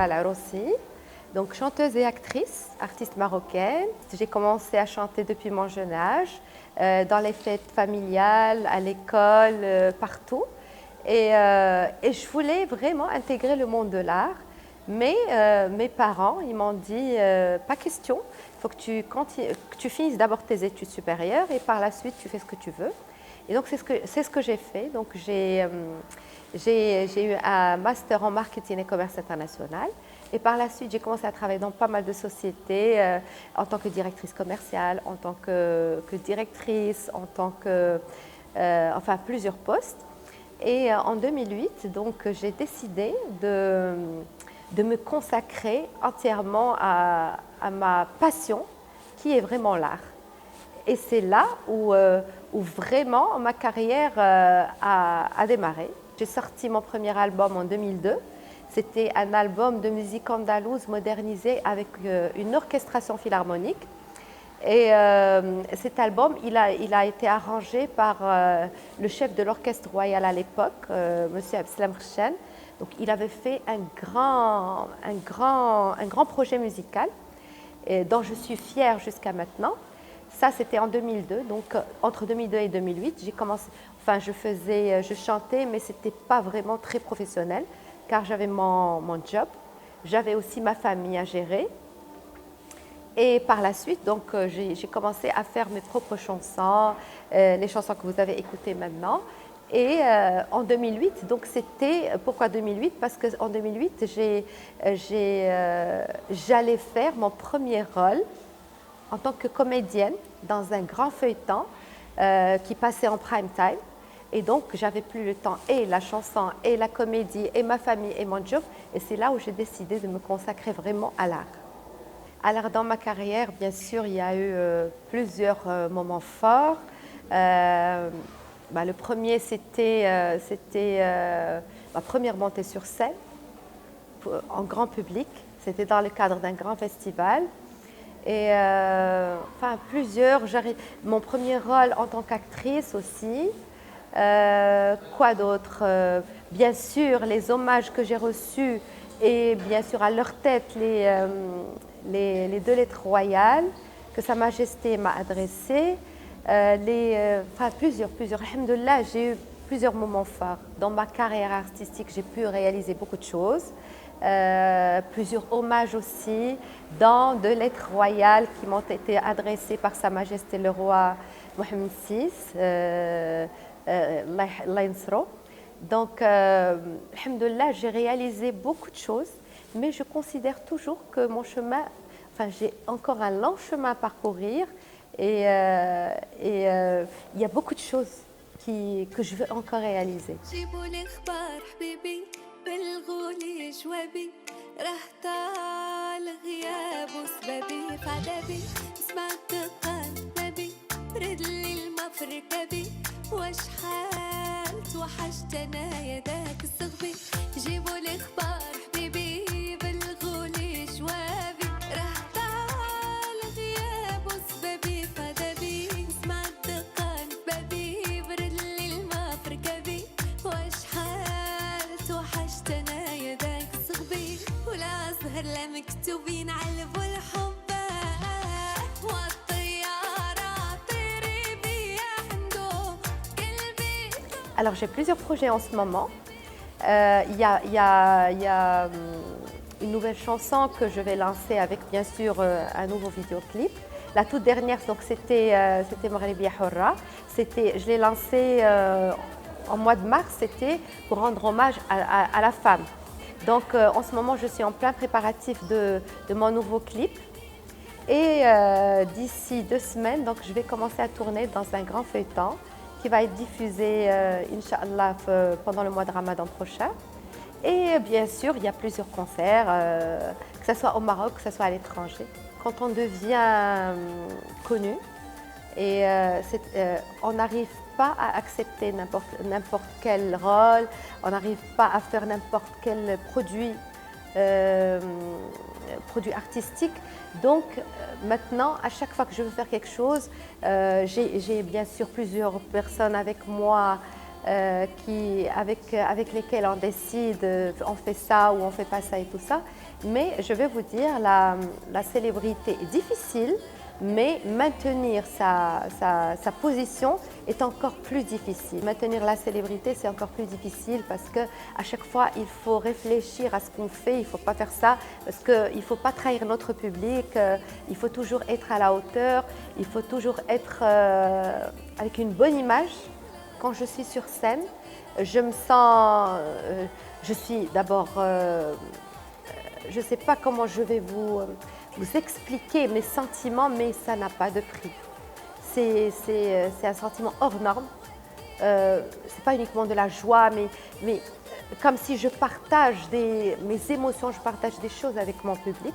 Zahra Laroussi, donc chanteuse et actrice, artiste marocaine. J'ai commencé à chanter depuis mon jeune âge, dans les fêtes familiales, à l'école, partout. Et je voulais vraiment intégrer le monde de l'art. Mais mes parents, ils m'ont dit, pas question, il faut que tu finisses d'abord tes études supérieures et par la suite, tu fais ce que tu veux. Et donc, c'est ce que j'ai fait. Donc, j'ai eu un master en marketing et commerce international. Et par la suite, j'ai commencé à travailler dans pas mal de sociétés en tant que directrice commerciale, en tant que directrice, en tant que, enfin, plusieurs postes. Et en 2008, donc, j'ai décidé de me consacrer entièrement à ma passion, qui est vraiment l'art. Et c'est là où vraiment ma carrière a démarré. J'ai sorti mon premier album en 2002. C'était un album de musique andalouse modernisé avec une orchestration philharmonique. Et cet album, il a été arrangé par le chef de l'orchestre royal à l'époque, Monsieur Abdeslam Khchen. Donc, il avait fait un grand projet musical dont je suis fière jusqu'à maintenant. Ça, c'était en 2002. Donc, entre 2002 et 2008, j'ai commencé. Enfin, je chantais, mais c'était pas vraiment très professionnel, car j'avais mon job. J'avais aussi ma famille à gérer. Et par la suite, donc, j'ai commencé à faire mes propres chansons, les chansons que vous avez écoutées maintenant. Et en 2008, donc c'était, pourquoi 2008? Parce qu'en 2008, j'allais faire mon premier rôle en tant que comédienne dans un grand feuilleton qui passait en prime time. Et donc, j'avais plus le temps et la chanson, et la comédie, et ma famille, et mon job. Et c'est là où j'ai décidé de me consacrer vraiment à l'art. Alors, dans ma carrière, bien sûr, il y a eu plusieurs moments forts. Le premier, c'était ma première montée sur scène en grand public. C'était dans le cadre d'un grand festival. Et enfin, plusieurs. Mon premier rôle en tant qu'actrice aussi. Quoi d'autre? Bien sûr, les hommages que j'ai reçus et bien sûr à leur tête les deux lettres royales que Sa Majesté m'a adressées. Enfin, plusieurs. Alhamdoulilah, j'ai eu plusieurs moments forts. Dans ma carrière artistique, j'ai pu réaliser beaucoup de choses. Plusieurs hommages aussi, dans deux lettres royales qui m'ont été adressées par Sa Majesté le roi Mohammed VI. Donc, alhamdoulilah, j'ai réalisé beaucoup de choses, mais je considère toujours que mon chemin, enfin, j'ai encore un long chemin à parcourir et il y a beaucoup de choses que je veux encore réaliser. واشحال توحشتنا يا داك الصغبي جيبوا لي اخبار حبيبي بالغولي جوابي راه طال غياب وسبابي فدابي سمعت دقان بابي برد لي الماء في ركابي واشحال توحشتنا يا داك الصغبي ولا سهر لا مكتوبين علبوا الحب Alors, j'ai plusieurs projets en ce moment. Il y a une nouvelle chanson que je vais lancer avec, bien sûr, un nouveau vidéoclip. La toute dernière, donc, c'était Maghribiya Hurra. Je l'ai lancé en mois de mars, c'était pour rendre hommage à la femme. Donc, en ce moment, je suis en plein préparatif de mon nouveau clip. Et d'ici 2 semaines, donc, je vais commencer à tourner dans un grand feuilleton qui va être diffusé, Inch'Allah, pendant le mois de Ramadan prochain. Et bien sûr, il y a plusieurs concerts, que ce soit au Maroc, que ce soit à l'étranger. Quand on devient connu, et on n'arrive pas à accepter n'importe quel rôle, on n'arrive pas à faire n'importe quel produit artistique. Donc maintenant, à chaque fois que je veux faire quelque chose, j'ai bien sûr plusieurs personnes avec moi avec lesquels on décide, on fait ça ou on fait pas ça et tout ça. Mais je vais vous dire, la célébrité est difficile, mais maintenir sa position est encore plus difficile. Maintenir la célébrité, c'est encore plus difficile parce qu'à chaque fois, il faut réfléchir à ce qu'on fait. Il ne faut pas faire ça parce qu'il ne faut pas trahir notre public. Il faut toujours être à la hauteur. Il faut toujours être avec une bonne image. Quand je suis sur scène, je me sens… je suis d'abord… je ne sais pas comment je vais vous expliquer mes sentiments, mais ça n'a pas de prix. C'est un sentiment hors norme. Ce n'est pas uniquement de la joie, mais comme si je partage mes émotions, je partage des choses avec mon public.